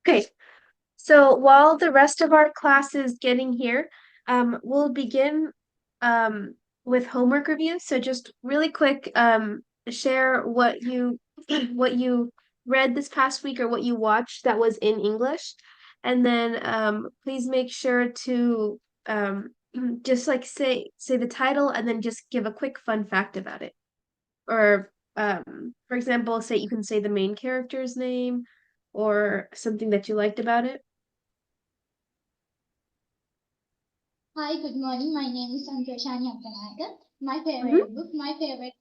Okay, so while the rest of our class is getting here, we'll begin with homework review. So just really quick, share what you read this past week or what you watched that was in English. And then please make sure to just like say the title and then just give a quick fun fact about it. Or for example, say you can say the main character's name or something that you liked about it. Hi, good morning. My name is Santoshani Appanagar. My Mhm. favorite book, my favorite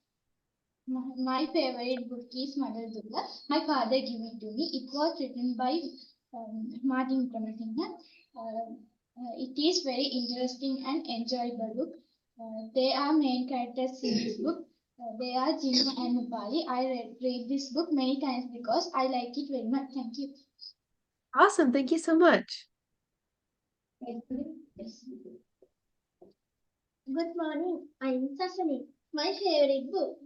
book is Madal Durga. My father gave it to me. It was written by Martin Vikramasinghe. It is very interesting and enjoyable book. They are main characters in this book. They are Jinu and Nupali. I read this book many times because I like it very much. Thank you. Awesome. Thank you so much. Yes. Good morning. I'm Sasani. My favorite book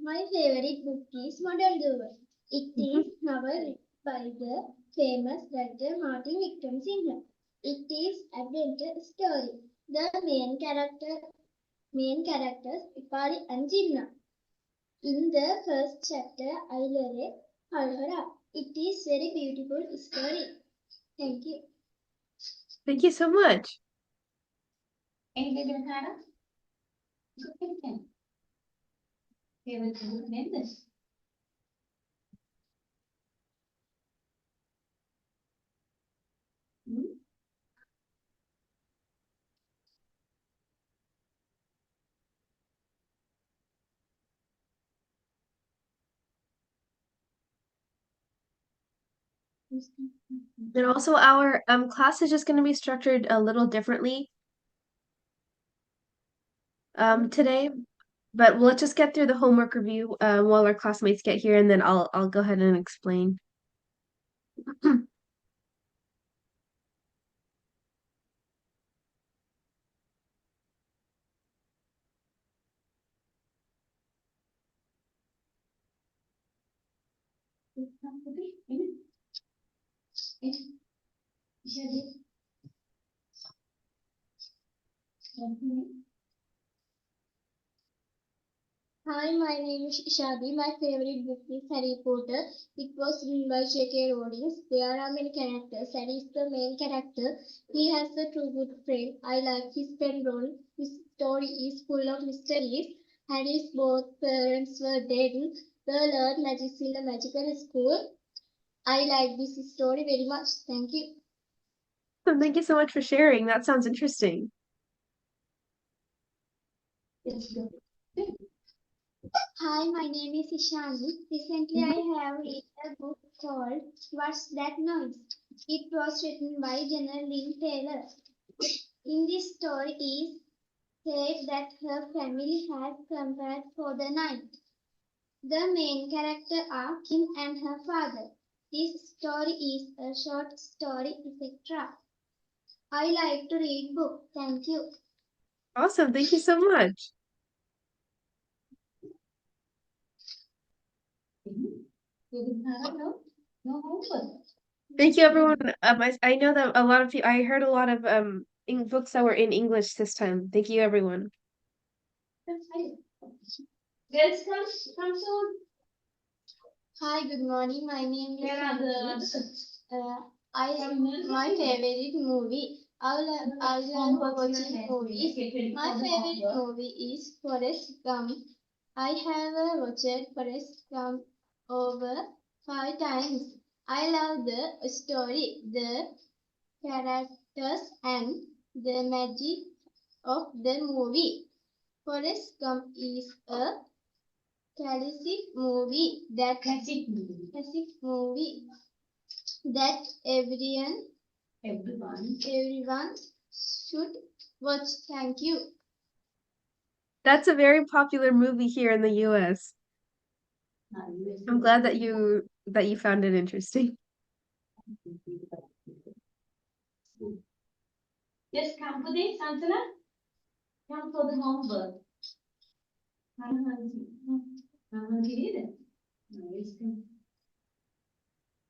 is Model Doer. It Mhm. is novel written by the famous writer Martin Vikramasinghe. It is adventure story. The main characters Ipali and Jinna. In the first chapter, I learned Halhara. It is very beautiful story. Thank you. Thank you so much. Anything, Hannah? Favorite book name this. And also our class is just going to be structured a little differently today, but let's just get through the homework review while our classmates get here and then I'll go ahead and explain. Hi, my name is Shadi. My favorite book is Harry Potter. It was written by J.K. Rowling. There are many characters. Harry is the main character. He has a true good friend. I like his pen role. His story is full of mysteries. Harry's both parents were dead. They learned magic in a magical school. I like this story very much. Thank you. So thank you so much for sharing. That sounds interesting. Let's go. Hi, my name is Ishani. Recently, I Mhm. have read a book called What's That Noise? It was written by Jenna Lynn Taylor. In this story is said that her family has camped for the night. The main character are Kim and her father. This story is a short story, etc. I like to read book. Thank you. Awesome. Thank you so much. Thank you, everyone. I know that a lot of you, I heard a lot of books that were in English this time. Thank you, everyone. Girls, come soon. Hi, good morning. My name is I my favorite movie. I love watching movies. My favorite movie is Forrest Gump. I have watched Forrest Gump over 5 times. I love the story, the characters, and the magic of the movie. Forrest Gump is a classic movie that everyone should watch. Thank you. That's a very popular movie here in the US. I'm glad that you found it interesting. Yes, come today, Santana. Come for the homework.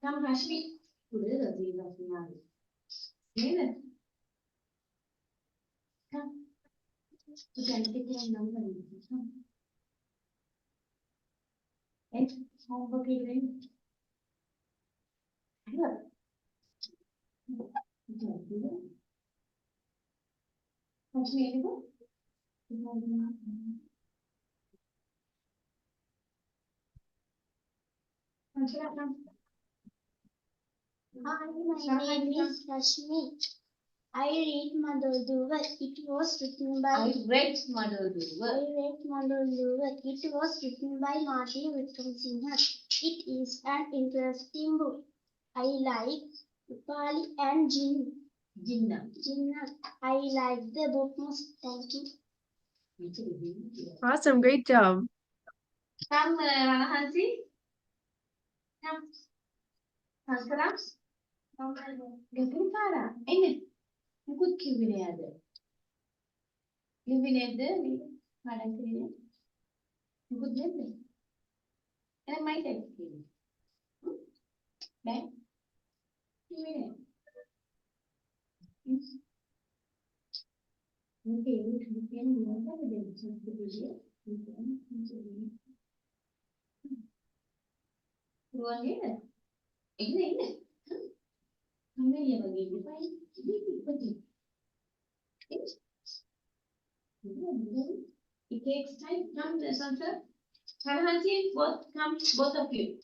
Come, Rashmi. Hi, my name is Rashmi. I read Mother Duval. It was written by I read Mother Duval. It was written by Martin Wickramasinghe. It is an interesting book. I like Rupali and Jinnah. I like the book most. Thank you. Awesome, great job. Come, Rana Hansi. Come. Hansaram. Gagin para. Ini. Ikut kibine ada. Kibine ada ni. Mana kibine? Ikut ada. Ini mai tak kibine. Baik. Kibine. Okay, kemudian mana ada macam kibine? Ruang ni. Ini. Kami yang bagi dia baik. Ini penting. It takes time. Come, Santa. Hansi, both of you.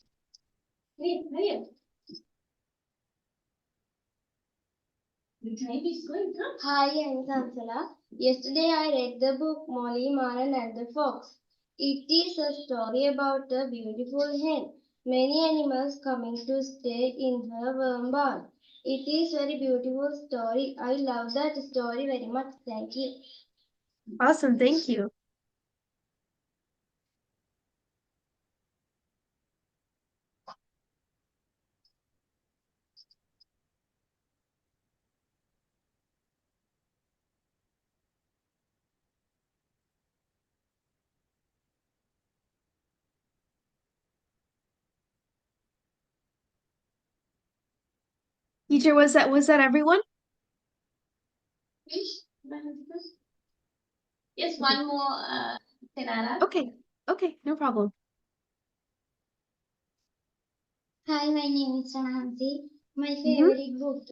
Hey. The time is going. Come. Hi, I'm Sansala. Yesterday I read the book Molly, Maran and the Fox. It is a story about a beautiful hen. Many animals coming to stay in her warm barn. It is very beautiful story. I love that story very much. Thank you. Awesome, thank you. Teacher, was that everyone? Yes, one more, Senara. Okay, no problem. Hi, my name is Hansi. My favorite book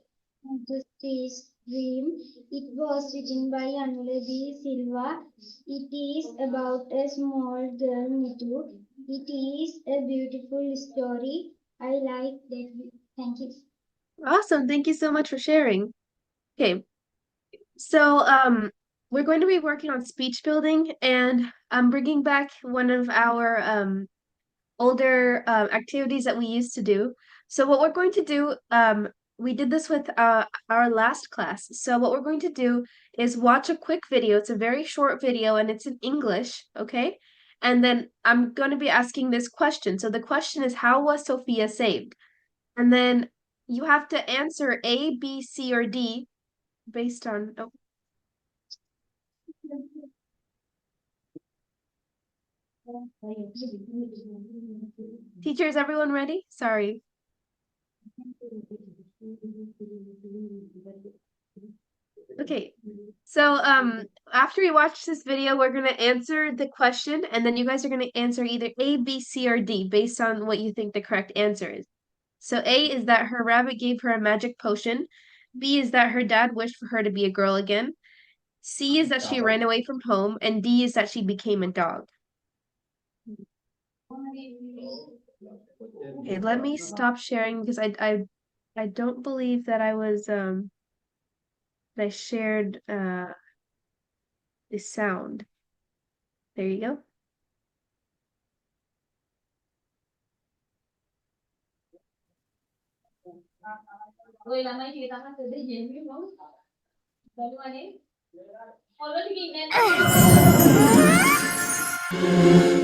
is Dream. It was written by Anula B. Silva. It is about a small girl, Nitu. It is a beautiful story. I like that. Thank you. Awesome, thank you so much for sharing. Okay, so we're going to be working on speech building, and I'm bringing back one of our older activities that we used to do. So what we're going to do, we did this with our last class. So what we're going to do is watch a quick video. It's a very short video and it's in English, okay? And then I'm going to be asking this question. So the question is, how was Sophia saved? And then you have to answer A, B, C, or D based on, oh. Teacher, is everyone ready? Sorry. Okay, so after we watch this video, we're gonna answer the question, and then you guys are gonna answer either A, B, C, or D based on what you think the correct answer is. So A is that her rabbit gave her a magic potion. B is that her dad wished for her to be a girl again. C is that she ran away from home, and D is that she became a dog. Okay, let me stop sharing because I don't believe that I was that I shared the sound. There you go.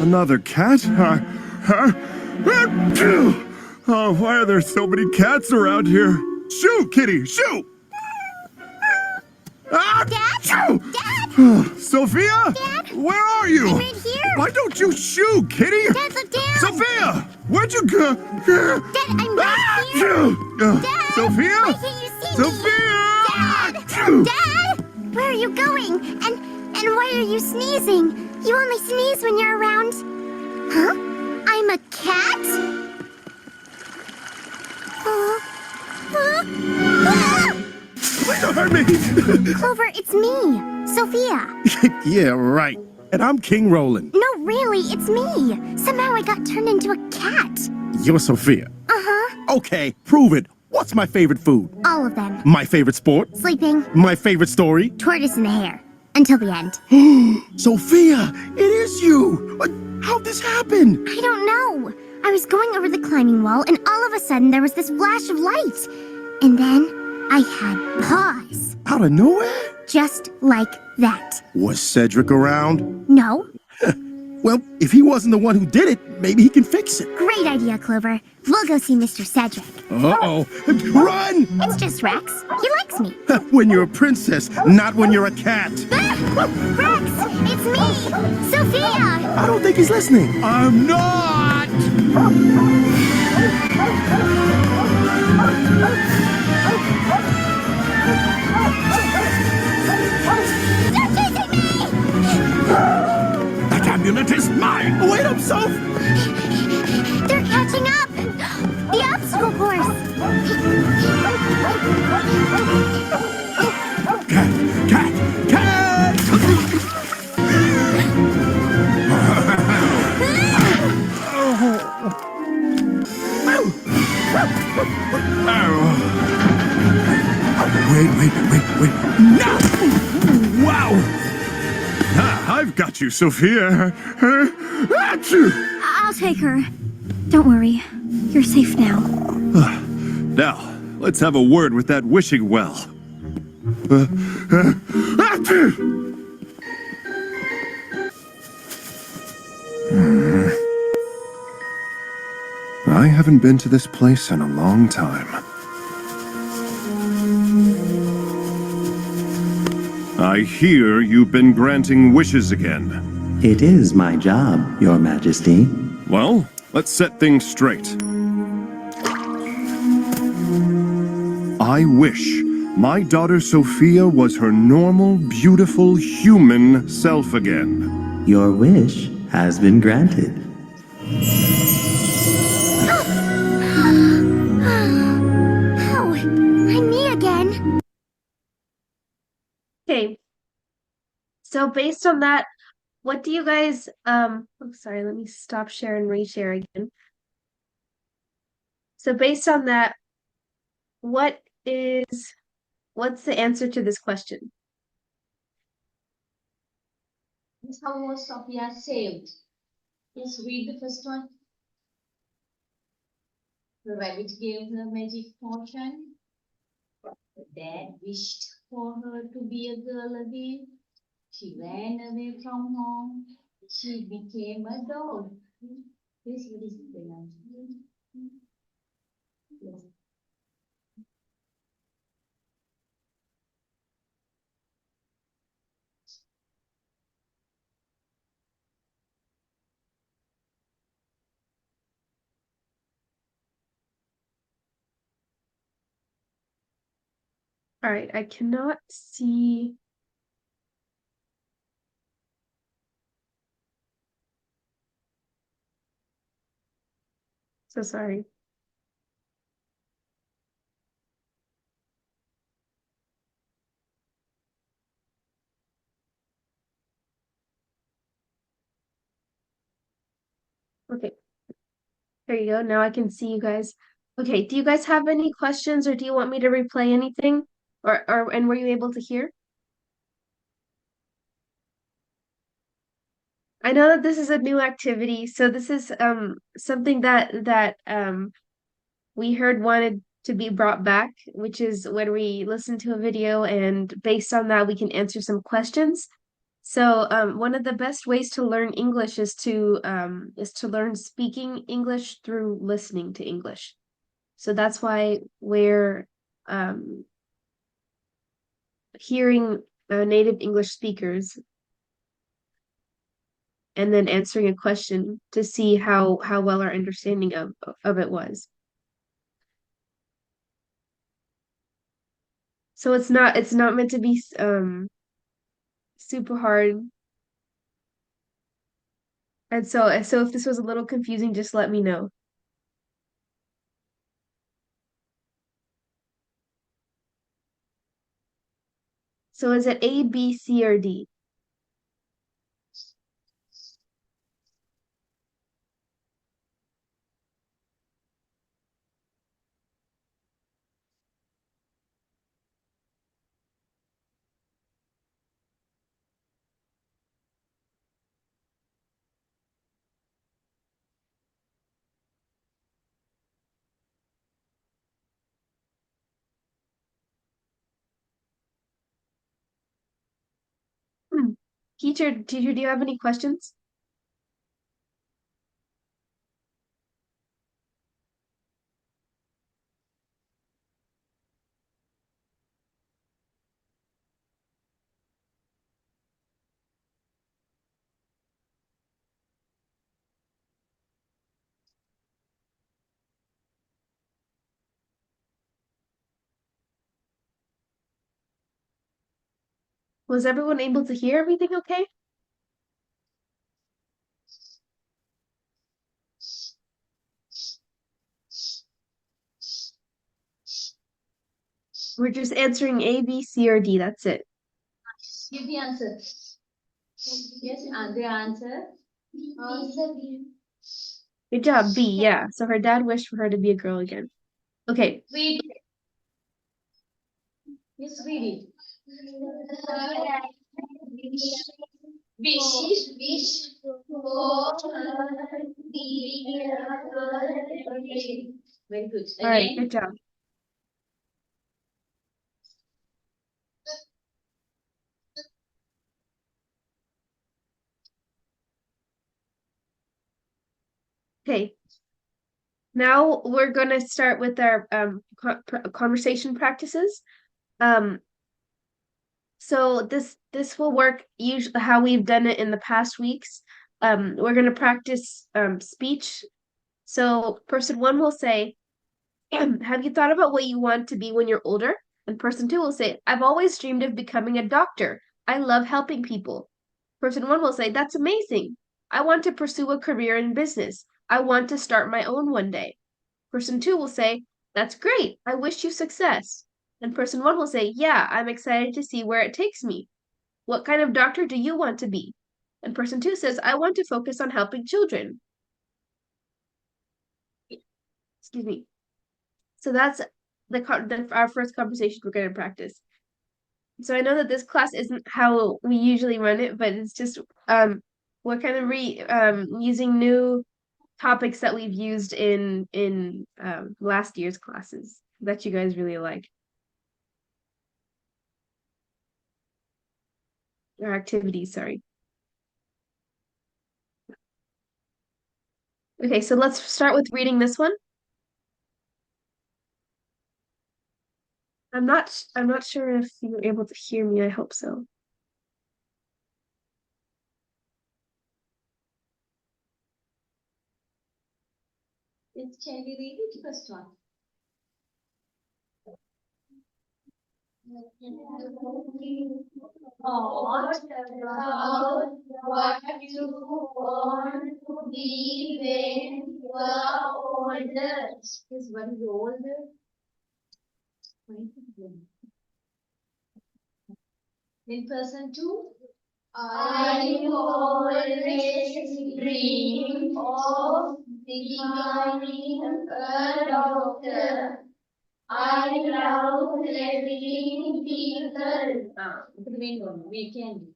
Another cat? Oh, why are there so many cats around here? Shoo, kitty, shoo! Ah, Dad? shoo! Dad? Sophia? Dad? Where are you? I'm right here. Why don't you shoo, kitty? Dad, look down. Sophia! Where'd you go? Dad, I'm right here. Dad, Sophia? why can't you see Sophia! me? Dad, where are you going? And why are you sneezing? You only sneeze when you're around. Huh? I'm a cat? Please don't hurt me! Clover, it's me, Sophia. Yeah, right. And I'm King Roland. No, really, it's me. Somehow I got turned into a cat. You're Sophia. Uh-huh. Okay, prove it. What's my favorite food? All of them. My favorite sport? Sleeping. My favorite story? Tortoise in the hair. Until the end. Sophia, it is you. How'd this happen? I don't know. I was going over the climbing wall, and all of a sudden there was this flash of light. And then I had paws. Out of nowhere? Just like that. Was Cedric around? No? Well, if he wasn't the one who did it, maybe he can fix it. Great idea, Clover. We'll go see Mr. Cedric. Uh-oh. Run! It's just Rex. He likes me. When you're a princess, not when you're a cat. Rex, it's me, Sophia. I don't think he's listening. I'm not! Stop chasing me! That amulet is mine! Wait up, Soph! They're catching up. The obstacle course. Cat! Wait. No! Wow! Ah, I've got you, Sophia. Achoo! I'll take her. Don't worry. You're safe now. Now, let's have a word with that wishing well. Achoo! I haven't been to this place in a long time. I hear you've been granting wishes again. It is my job, Your Majesty. Well, let's set things straight. I wish my daughter Sophia was her normal, beautiful, human self again. Your wish has been granted. Oh, I'm me again. Okay. So based on that, what do you guys oh, sorry, let me stop share and reshare again. So based on that, what's the answer to this question? How was Sophia saved? Let's read the first one. The rabbit gave her magic potion. The dad wished for her to be a girl again. She ran away from home. She became a dog. This what is the answer. Yes. All right, I cannot see. So sorry. Okay. There you go. Now I can see you guys. Okay, do you guys have any questions or do you want me to replay anything? And were you able to hear? I know that this is a new activity, so this is something that we heard wanted to be brought back, which is when we listen to a video and based on that we can answer some questions. So one of the best ways to learn English is to learn speaking English through listening to English. So that's why we're hearing native English speakers and then answering a question to see how well our understanding of it was. So it's not meant to be super hard. And so if this was a little confusing, just let me know. So is it A, B, C, or D? Hmm. Teacher, do you have any questions? Was everyone able to hear everything okay? We're just answering A, B, C, or D. That's it. Give the answer. Yes, the answer. Answer B. Good job, B. Yeah. So her dad wished for her to be a girl again. Okay. Read. Yes, read it. Wish for her be a girl again. Very good. All right. Again. Good job. Okay. Now we're gonna start with our conversation practices. Um, so this will work usually how we've done it in the past weeks. We're gonna practice speech. So person one will say, have you thought about what you want to be when you're older? And person two will say, I've always dreamed of becoming a doctor. I love helping people. Person one will say, that's amazing. I want to pursue a career in business. I want to start my own one day. Person two will say, that's great. I wish you success. And person one will say, yeah, I'm excited to see where it takes me. What kind of doctor do you want to be? And person two says, I want to focus on helping children. Excuse me. So that's our first conversation we're going to practice. So I know that this class isn't how we usually run it, but it's just we're kind of using new topics that we've used in last year's classes that you guys really like. Or activities, sorry. Okay, so let's start with reading this one. I'm not sure if you were able to hear me. I hope so. Can we read it first one? What about what you want to be when you are older? Yes, what is older? Then person two. I always dream of becoming a doctor. I love helping people. The main one, we can.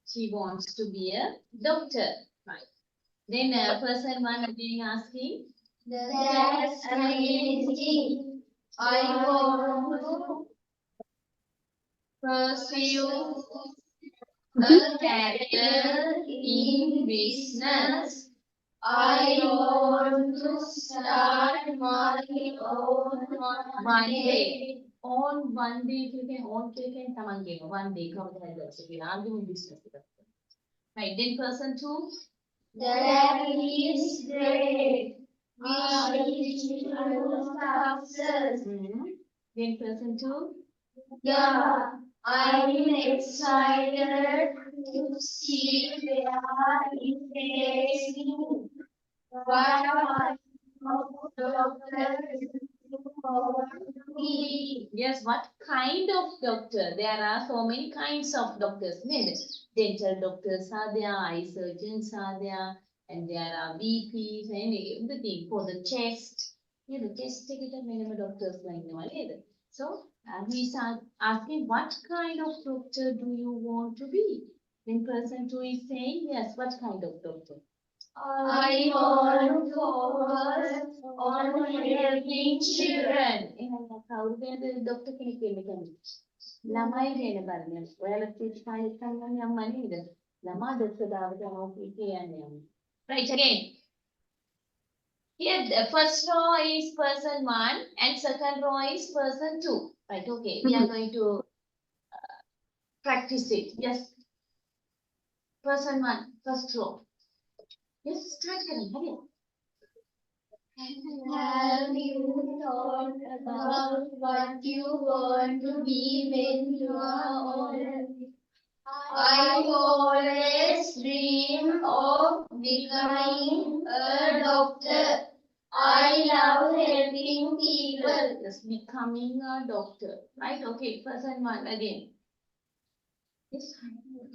She wants to be a doctor. Right. Then person one again asking. That's amazing. I want to pursue a career in business. I want to start my own one day. On one day, you can on take and Tamange, one day, come to head. So we are doing business. Right, then person two. That is great. We success. Then person two. Yeah, I'm excited to see where it takes me. What a doctor be. Yes, what kind of doctor? There are so many kinds of doctors. Maybe dental doctors are there, eye surgeons are there, and there are VPs and everything for the chest. Yeah, the chest ticket many doctors like no. So he's asking what kind of doctor do you want to be? Then person two is saying yes, what kind of doctor? I want to focus on helping children. එහෙනම් කවුරු ගැනද doctor කෙනෙක් වෙන්න කැමති? ළමයි ගැන බලන්න. ඔයාලා ටීච් කාලේ ගන්න යම්ම නේද? ළමා දොස්තරාවට යනවා කියන්නේ. Right again. Here the first row is person 1 and second row is person 2. Right, okay. We are going to practice it. Yes. Person 1, first row. Yes, start करें. Hurry up. Have you thought about what you want to be when you are older? I always dream of becoming a doctor. I love helping people. Yes, becoming a doctor. Right, okay. Person 1 again. Yes.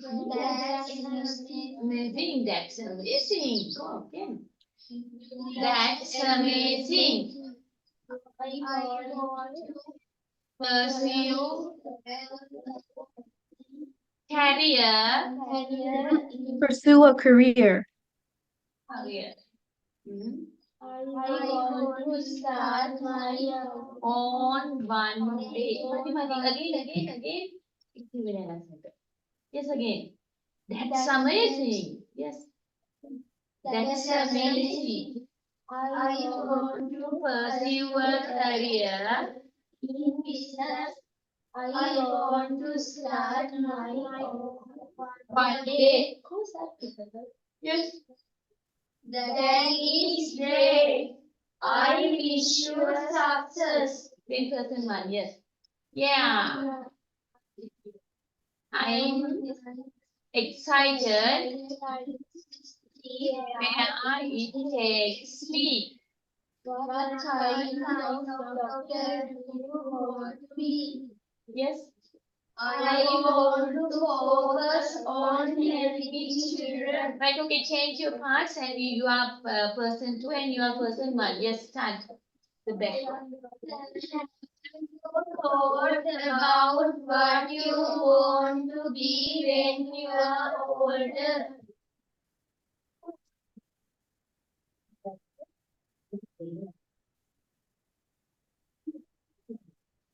That's amazing. Amazing. That's amazing. Go again. That's amazing. I want to Pursue career. Pursue a career. Career. I want to start my On one day. Again. Yes, again. That's amazing. Yes. That's amazing. I want to Pursue a career. in business. I want to start my own one day. Yes. That is great. I wish you success. Then person 1, yes. Yeah. I'm excited when it takes me. What kind of doctor do you want to be? Yes. I want to focus on helping children. Right, okay, change your parts and you are person 2 and you are person 1. Yes, start the best one. Thought about what you want to be when you are older.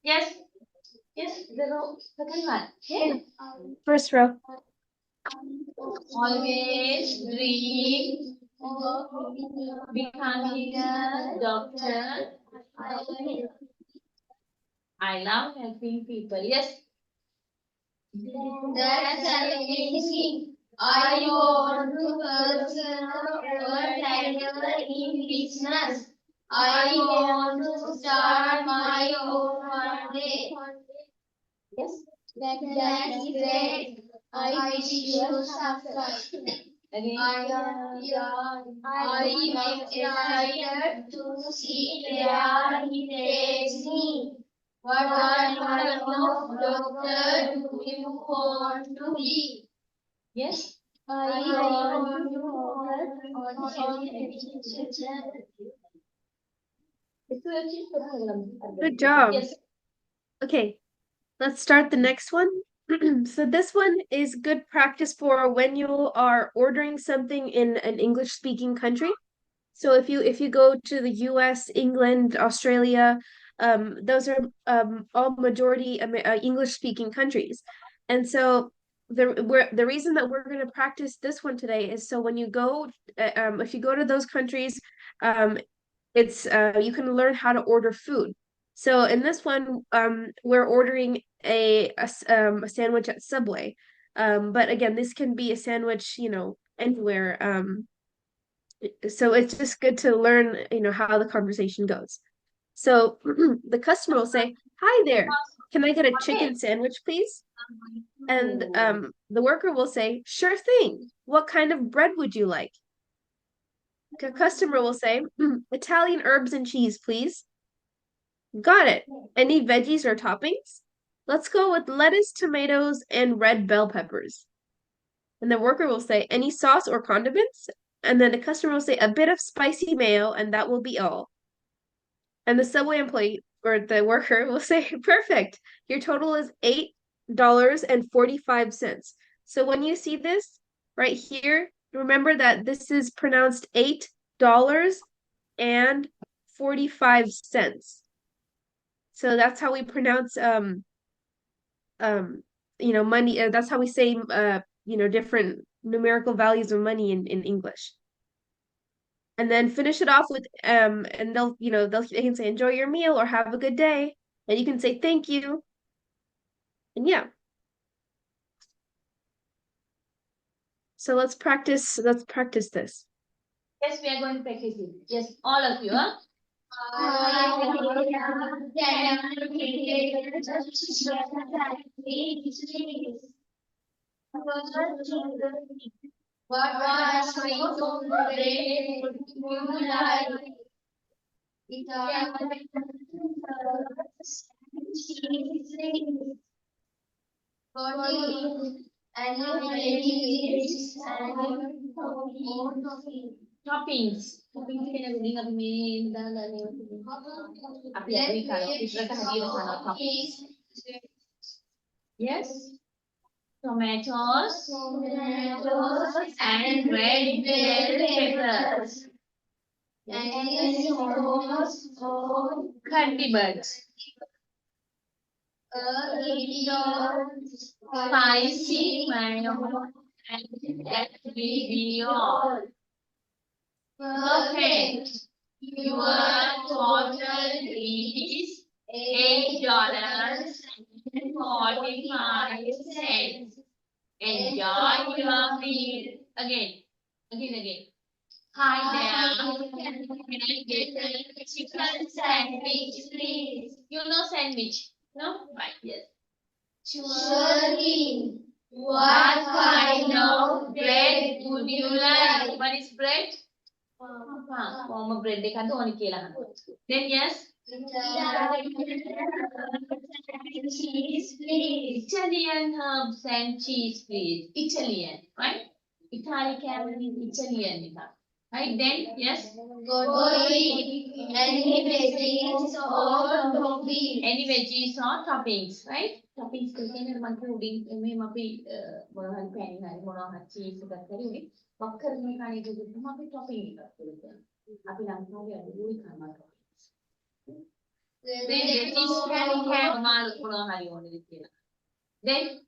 Yes. Yes, the second one. Yes. First row. Always dream becoming a doctor. I love helping people. Yes. That's amazing. I want to pursue a career in business. I want to start my own one day. Yes. That's great. I wish you success. Again. I'm excited to see where it takes me. What kind of doctor do you want to be? Yes. I want to focus on education. Good job. Yes. Okay, let's start the next one. So this one is good practice for when you are ordering something in an English speaking country. So if you go to the US, England, Australia, those are all majority English speaking countries. And so the reason that we're going to practice this one today is so when you go if you go to those countries, it's you can learn how to order food. So in this one, we're ordering a sandwich at Subway. But again, this can be a sandwich, anywhere. So it's just good to learn, how the conversation goes. So the customer will say, "Hi there, can I get a chicken sandwich, please?" And the worker will say, "Sure thing. What kind of bread would you like?" The customer will say, "Italian herbs and cheese, please." Got it. Any veggies or toppings? Let's go with lettuce, tomatoes, and red bell peppers. And the worker will say, "Any sauce or condiments?" And then the customer will say, "A bit of spicy mayo, and that will be all." And the Subway employee or the worker will say, "Perfect. Your total is $8.45. So when you see this right here, remember that this is pronounced $8.45. So that's how we pronounce money. That's how we say different numerical values of money in English. And then finish it off with and they can say enjoy your meal or have a good day, and you can say thank you. And yeah. So let's practice this. Yes, we are going to practice it. Yes, all of you. Huh? What was Toppings. Toppings kena guna dengan main dah lah ni. Apa kalau kita hadiah sana toppings. Yes. Tomatoes and red bell peppers. Condiments. Spicy mayo and that will be all. Perfect. Your total is $8.45. Enjoy your meal. Again. Hi there. Can I get a chicken sandwich, please? You know sandwich? No? Right, yes. Surely. What kind of bread would you like? What is bread? Form bread dekha doni kela. Then yes. Cheese, please. Italian herbs and cheese, please. Italian, right? Italian means Italian, right? Then yes. Any veggies or toppings? Any veggies or toppings, right? Toppings කියන්නේ මම උඩින් මෙහෙම අපි මොනවා හරි පැණි හරි මොනවා හරි චීස් එකක් හරි උඩින් වක් කරන කණේ දෙන්න අපි topping එකක් කරලා අපි ලංකාවේ අඩුයි කරනවා toppings. Then veggies can have මොනවා හරි ඕනේද කියලා. Then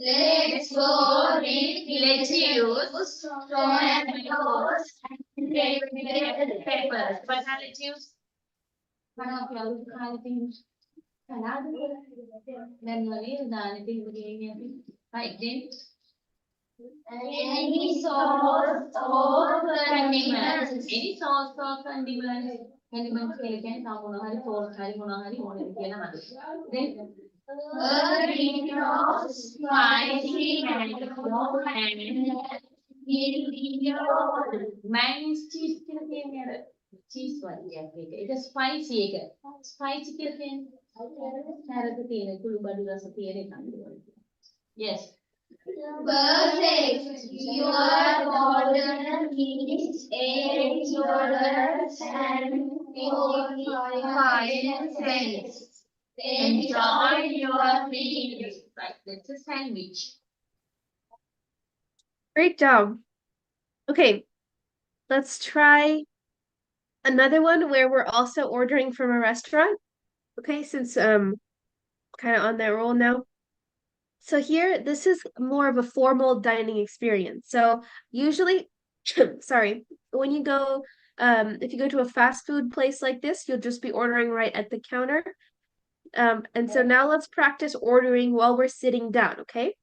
let's go with lettuce, tomatoes, and red peppers. What are lettuce? One of your things. Then right then. any sauce or condiments. Any sauce or condiments. Condiments can sauce Then A bit of spicy mango and Man's cheese cheese one it's a spicy spicy yes. Perfect. Your order is $8.45. Enjoy your meal. Right, that's a sandwich. Great job. Okay, let's try another one where we're also ordering from a restaurant. Okay, since kind of on that roll now. So here, this is more of a formal dining experience. So usually, sorry, when you go, if you go to a fast food place like this, you'll just be ordering right at the counter. And so now let's practice ordering while we're sitting down, okay?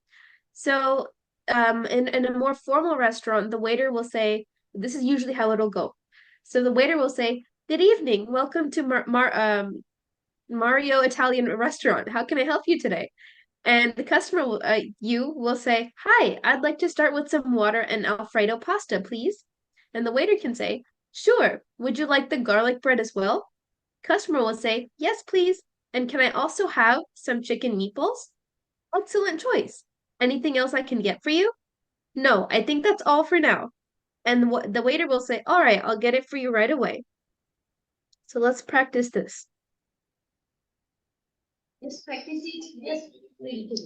So, in a more formal restaurant, the waiter will say, this is usually how it'll go. So the waiter will say, "Good evening, welcome to Mario Italian restaurant. How can I help you today?" And the customer will, you will say, "Hi, I'd like to start with some water and Alfredo pasta, please." And the waiter can say, "Sure. Would you like the garlic bread as well?" Customer will say, "Yes, please. And can I also have some chicken meatballs?" Excellent choice. Anything else I can get for you? No, I think that's all for now. And the waiter will say, "All right, I'll get it for you right away." So let's practice this. Let's practice it. Yes, read it.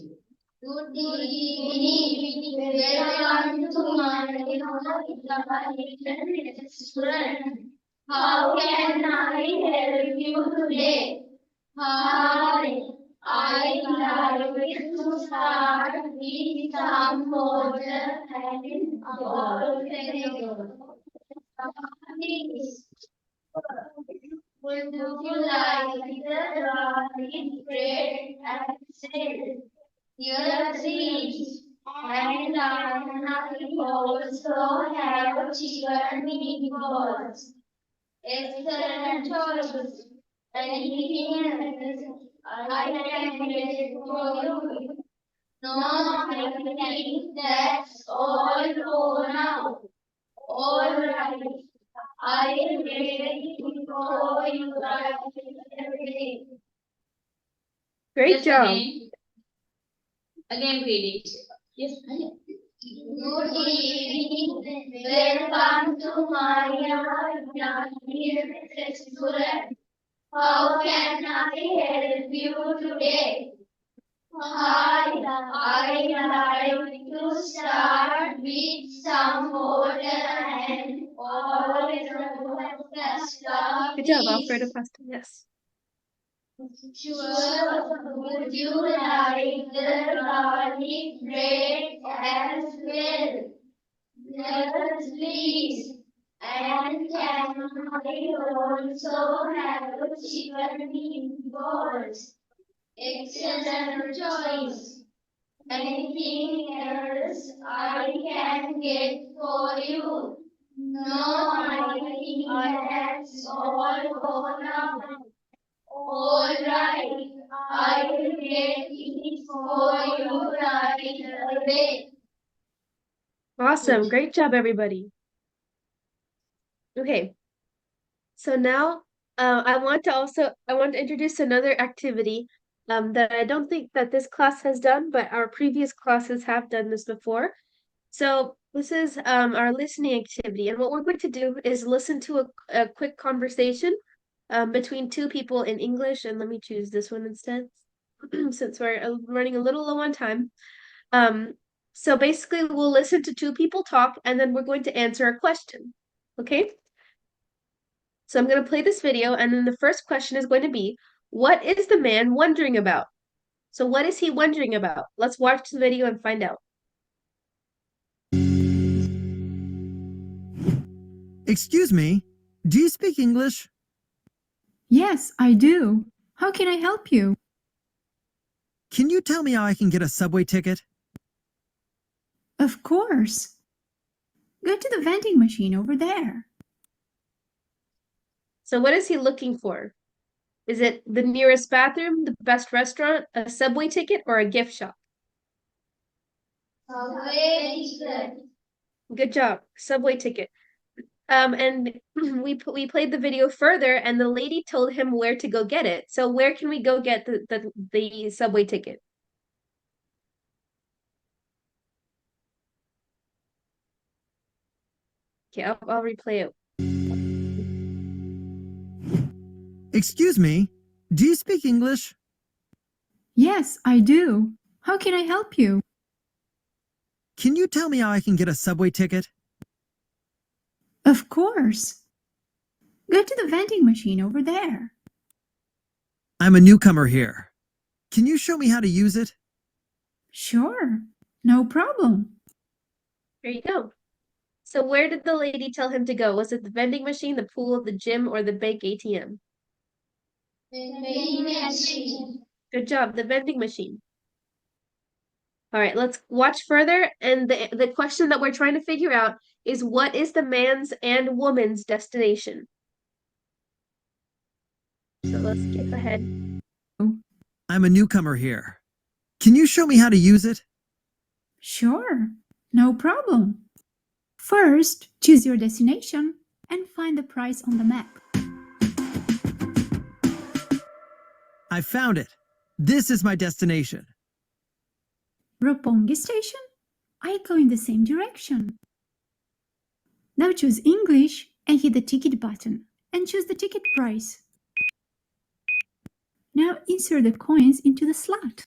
Good evening, welcome to my restaurant. How can I help you today? Hi, I like to start with some water and Alfredo. Please, would you like the garlic bread and salad? Yes, please. And I also have chicken meatballs. Excellent choice. Anything else I can get for you? No, I think that's all for now. All right. I will wait for you right away. Great Yes, job. Again read it. Yes, again. Good evening. Welcome to my restaurant. How can I help you today? Hi, I like to start with some water and Good job, Alfredo pasta. Yes. Sure, would you like the garlic bread as well? Yes, please. And can I also have chicken meatballs? Excellent choice. Anything else I can get for you? No, I think that's all for now. All right, I will get it for you right away. Awesome. Great job, everybody. Okay. So now I want to introduce another activity that I don't think that this class has done, but our previous classes have done this before. So this is our listening activity, and what we're going to do is listen to a quick conversation between two people in English, and let me choose this one instead, since we're running a little low on time. So basically, we'll listen to two people talk, and then we're going to answer a question. Okay? So I'm going to play this video, and then the first question is going to be, what is the man wondering about? So what is he wondering about? Let's watch the video and find out. Excuse me, do you speak English? Yes, I do. How can I help you? Can you tell me how I can get a subway ticket? Of course. Go to the vending machine over there. So what is he looking for? Is it the nearest bathroom, the best restaurant, a subway ticket, or a gift shop? Subway ticket. Good job. Subway ticket. And we played the video further, and the lady told him where to go get it. So where can we go get the subway ticket? Okay, I'll replay it. Excuse me, do you speak English? Yes, I do. How can I help you? Can you tell me how I can get a subway ticket? Of course. Go to the vending machine over there. I'm a newcomer here. Can you show me how to use it? Sure, no problem. There you go. So where did the lady tell him to go? Was it the vending machine, the pool, the gym, or the bank ATM? Vending machine. Good job, the vending machine. All right, let's watch further. And the question that we're trying to figure out is what is the man's and woman's destination? So let's skip ahead. I'm a newcomer here. Can you show me how to use it? Sure, no problem. First, choose your destination and find the price on the map. I found it. This is my destination. Roppongi Station? I go in the same direction. Now choose English and hit the ticket button and choose the ticket price. Now insert the coins into the slot.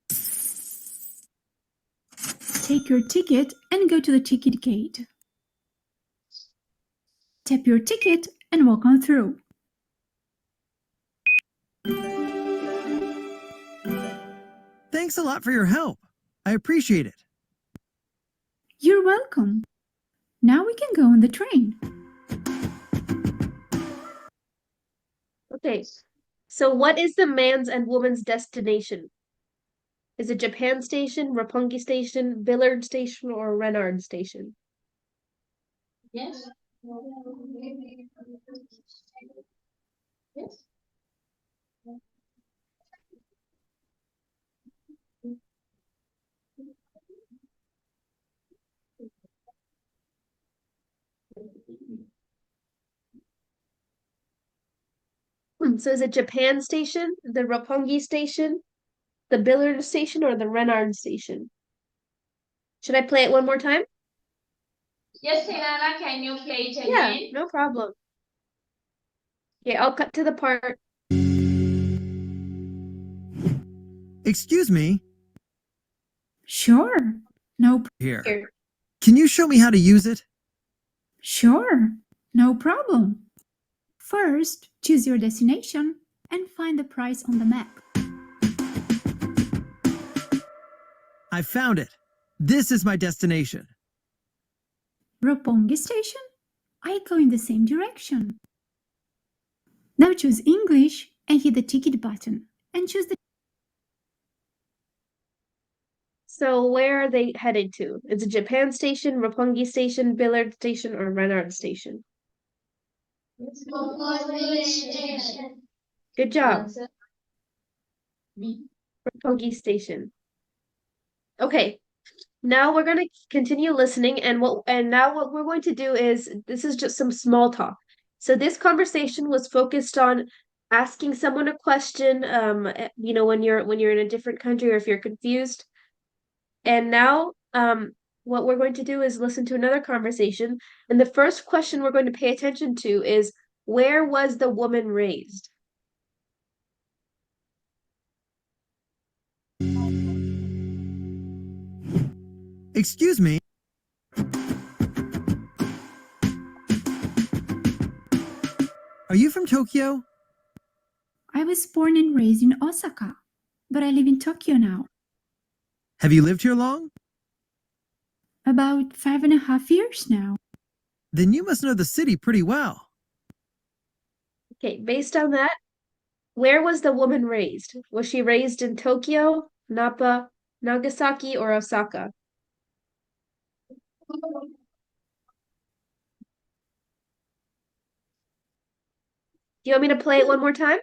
Take your ticket and go to the ticket gate. Tap your ticket and walk on through. Thanks a lot for your help. I appreciate it. You're welcome. Now we can go on the train. Okay, so what is the man's and woman's destination? Is it Japan Station, Roppongi Station, Billard Station, or Renard Station? Yes. Yes. So is it Japan Station, the Roppongi Station, the Billard Station, or the Renard Station? Should I play it one more time? Yes, Sinara, can you play it Yeah, again? no problem. Okay, I'll cut to the part. Excuse me. Sure, no Here. Here. Can you show me how to use it? Sure, no problem. First, choose your destination and find the price on the map. I found it. This is my destination. Roppongi Station? I go in the same direction. Now choose English and hit the ticket button and choose the So where are they headed to? Is it Japan Station, Roppongi Station, Billard Station, or Renard Station? Station. Good job. Answer B. Roppongi Station. Okay, now we're going to continue listening, and now what we're going to do is this is just some small talk. So this conversation was focused on asking someone a question, when you're in a different country or if you're confused. And now, what we're going to do is listen to another conversation. And the first question we're going to pay attention to is, where was the woman raised? Excuse me. Are you from Tokyo? I was born and raised in Osaka, but I live in Tokyo now. Have you lived here long? About 5.5 years now. Then you must know the city pretty well. Okay, based on that, where was the woman raised? Was she raised in Tokyo, Napa, Nagasaki, or Osaka? Do you want me to play it one more time?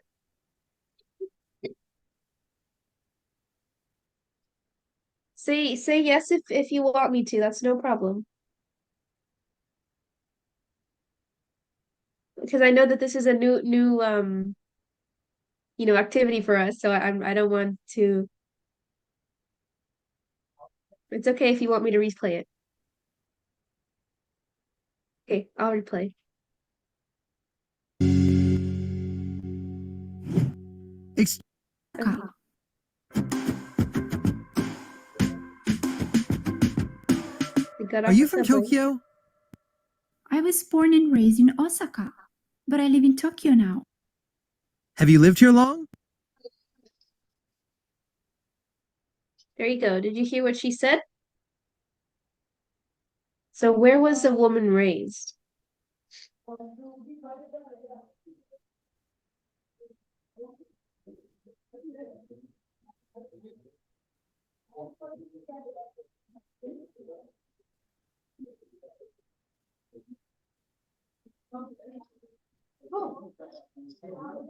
Say yes if you want me to. That's no problem. Because I know that this is a new activity for us, so I don't want to. It's okay if you want me to replay it. Okay, I'll replay. Ex- Osaka. We got Are off you the from subway. Tokyo? I was born and raised in Osaka, but I live in Tokyo now. Have you lived here long? There you go. Did you hear what she said? So where was the woman raised?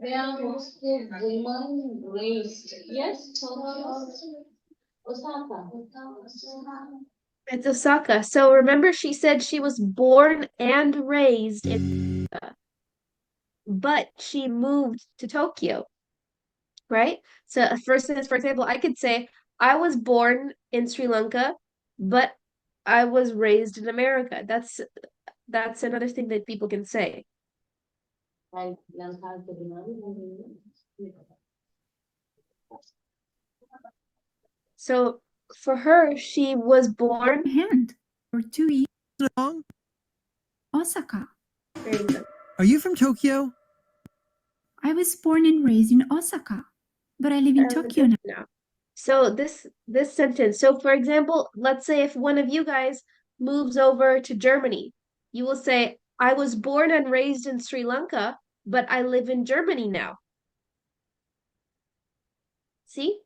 Where was the woman raised? Yes, Tokyo. Osaka. It's Osaka. So remember, she said she was born and raised in Osaka, but she moved to Tokyo, right? So, for instance, for example, I could say I was born in Sri Lanka, but I was raised in America. That's another thing that people can say. Like Lanka, So for her, she was born. Hand for 2 years. Long? Osaka. There you go. Are you from Tokyo? I was born and raised in Osaka, but I live in Tokyo now. Now. So this sentence. So for example, let's say if one of you guys moves over to Germany, you will say, I was born and raised in Sri Lanka, but I live in Germany now. See?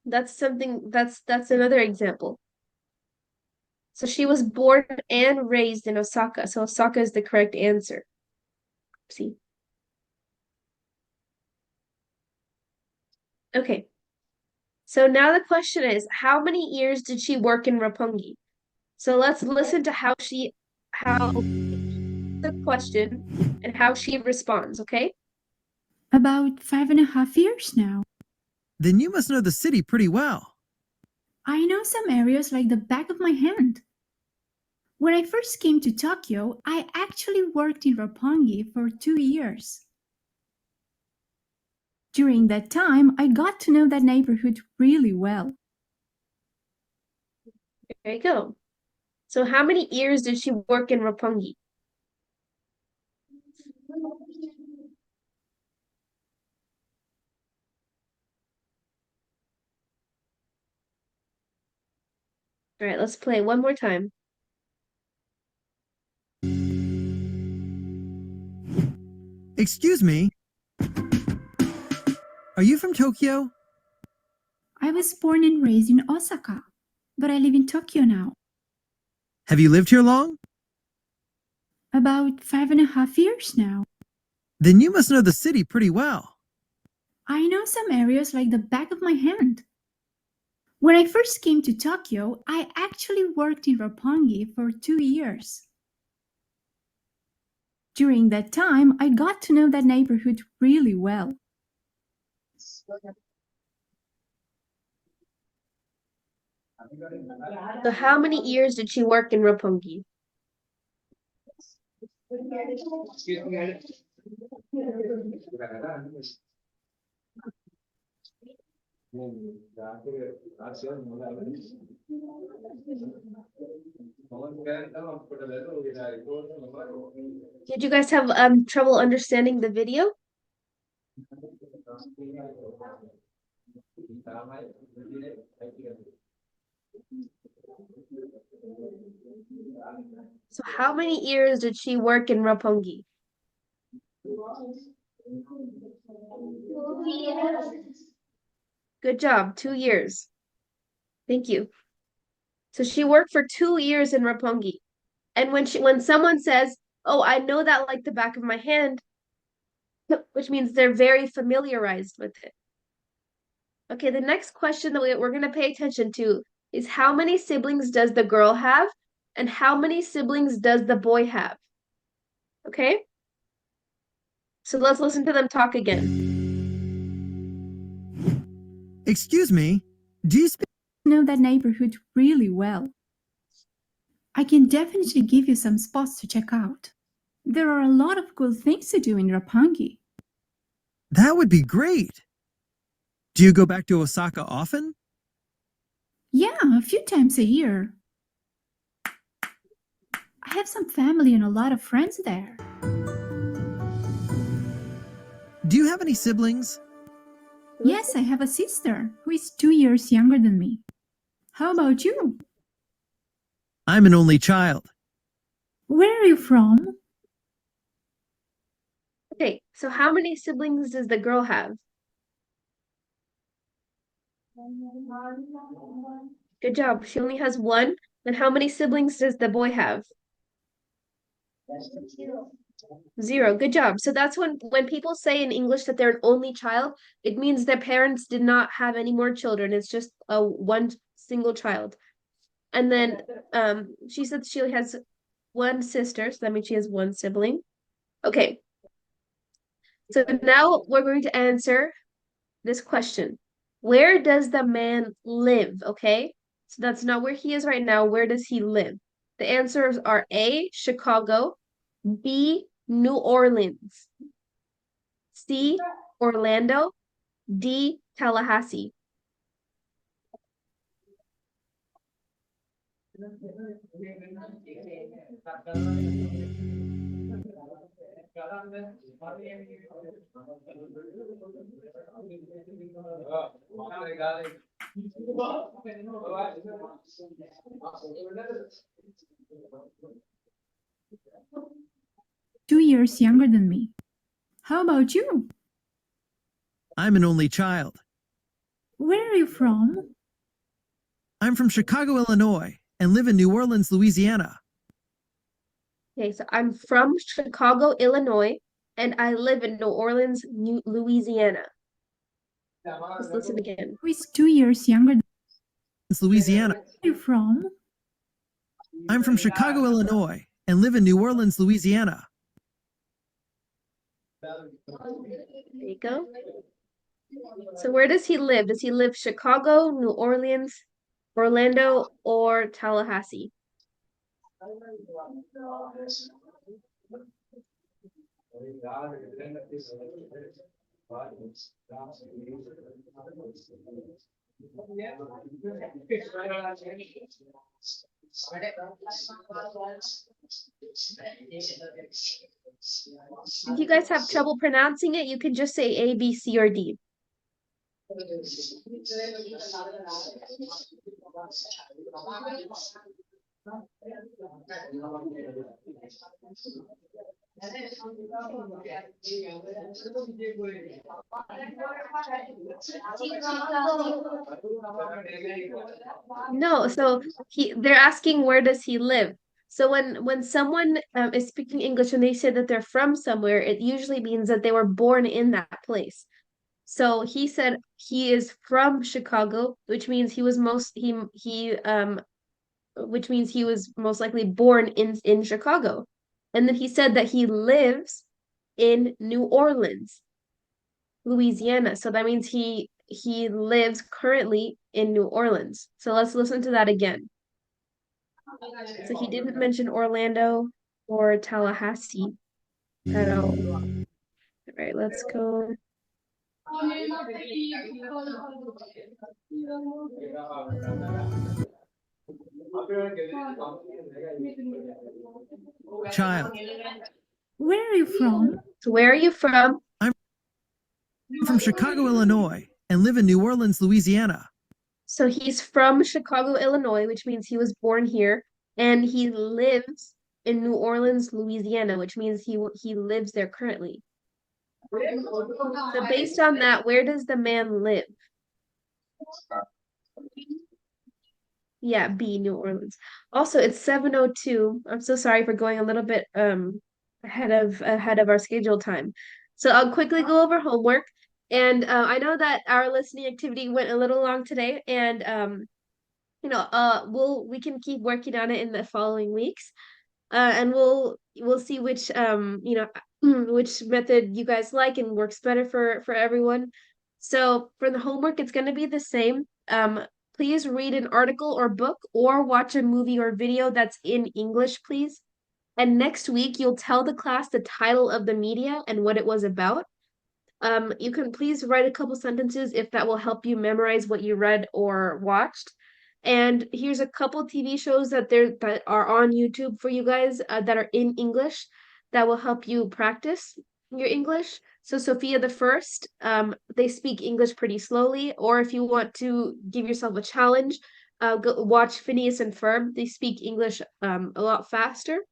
That's another example. So she was born and raised in Osaka. So Osaka is the correct answer. See? Okay. So now the question is, how many years did she work in Roppongi? So let's listen to how the question and how she responds, okay? About 5.5 years now. Then you must know the city pretty well. I know some areas like the back of my hand. When I first came to Tokyo, I actually worked in Roppongi for 2 years. During that time, I got to know that neighborhood really well. There you go. So how many years did she work in Roppongi? All right, let's play one more time. Excuse me. Are you from Tokyo? I was born and raised in Osaka, but I live in Tokyo now. Have you lived here long? About 5.5 years now. Then you must know the city pretty well. I know some areas like the back of my hand. When I first came to Tokyo, I actually worked in Roppongi for 2 years. During that time, I got to know that neighborhood really well. So how many years did she work in Roppongi? Did you guys have trouble understanding the video? So how many years did she work in Roppongi? 2 years. Good job, 2 years. Thank you. So she worked for 2 years in Roppongi. And when someone says, "Oh, I know that like the back of my hand," which means they're very familiarized with it. Okay, the next question that we're going to pay attention to is how many siblings does the girl have and how many siblings does the boy have? Okay? So let's listen to them talk again. Excuse me. Do you speak? Know that neighborhood really well. I can definitely give you some spots to check out. There are a lot of cool things to do in Roppongi. That would be great. Do you go back to Osaka often? Yeah, a few times a year. I have some family and a lot of friends there. Do you have any siblings? Yes, I have a sister who is 2 years younger than me. How about you? I'm an only child. Where are you from? Okay, so how many siblings does the girl have? Good job. She only has one. And how many siblings does the boy have? Zero. Good job. So that's when people say in English that they're an only child, it means their parents did not have any more children. It's just a one single child. And then she said she has one sister, so that means she has one sibling. Okay. So now we're going to answer this question. Where does the man live? Okay. So that's not where he is right now. Where does he live? The answers are A, Chicago, B, New Orleans, C, Orlando, D, Tallahassee. Two years younger than me. How about you? I'm an only child. Where are you from? I'm from Chicago, Illinois, and live in New Orleans, Louisiana. Okay, so I'm from Chicago, Illinois, and I live in New Orleans, Louisiana. Let's listen again. Who is 2 years younger than Louisiana. Where are you from? I'm from Chicago, Illinois, and live in New Orleans, Louisiana. There you go. So where does he live? Does he live Chicago, New Orleans, Orlando, or Tallahassee? If you guys have trouble pronouncing it, you can just say A, B, C, or D. No, so they're asking where does he live? So when someone is speaking English and they say that they're from somewhere, it usually means that they were born in that place. So he said he is from Chicago, which means he was which means he was most likely born in Chicago. And then he said that he lives in New Orleans, Louisiana. So that means he lives currently in New Orleans. So let's listen to that again. So he didn't mention Orlando or Tallahassee at all. All right, let's go. Child. Where are you from? So where are you from? I'm from Chicago, Illinois, and live in New Orleans, Louisiana. So he's from Chicago, Illinois, which means he was born here, and he lives in New Orleans, Louisiana, which means he lives there currently. So based on that, where does the man live? Yeah, B, New Orleans. Also, it's 7:02. I'm so sorry for going a little bit ahead of our scheduled time. So I'll quickly go over homework. And I know that our listening activity went a little long today, and we can keep working on it in the following weeks. And we'll see which which method you guys like and works better for everyone. So for the homework, it's going to be the same. Please read an article or book or watch a movie or video that's in English, please. And next week, you'll tell the class the title of the media and what it was about. You can please write a couple sentences if that will help you memorize what you read or watched. And here's a couple TV shows that are on YouTube for you guys that are in English that will help you practice your English. So Sophia the First, they speak English pretty slowly. Or if you want to give yourself a challenge, go watch Phineas and Ferb. They speak English a lot faster.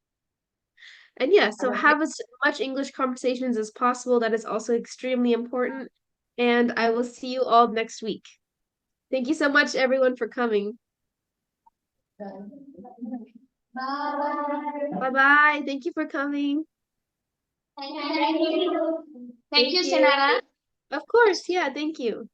And yeah, so have as much English conversations as possible. That is also extremely important. And I will see you all next week. Thank you so much, everyone, for coming. Bye-bye. Thank you for coming. Thank you, Sanara. Of course, yeah, thank you.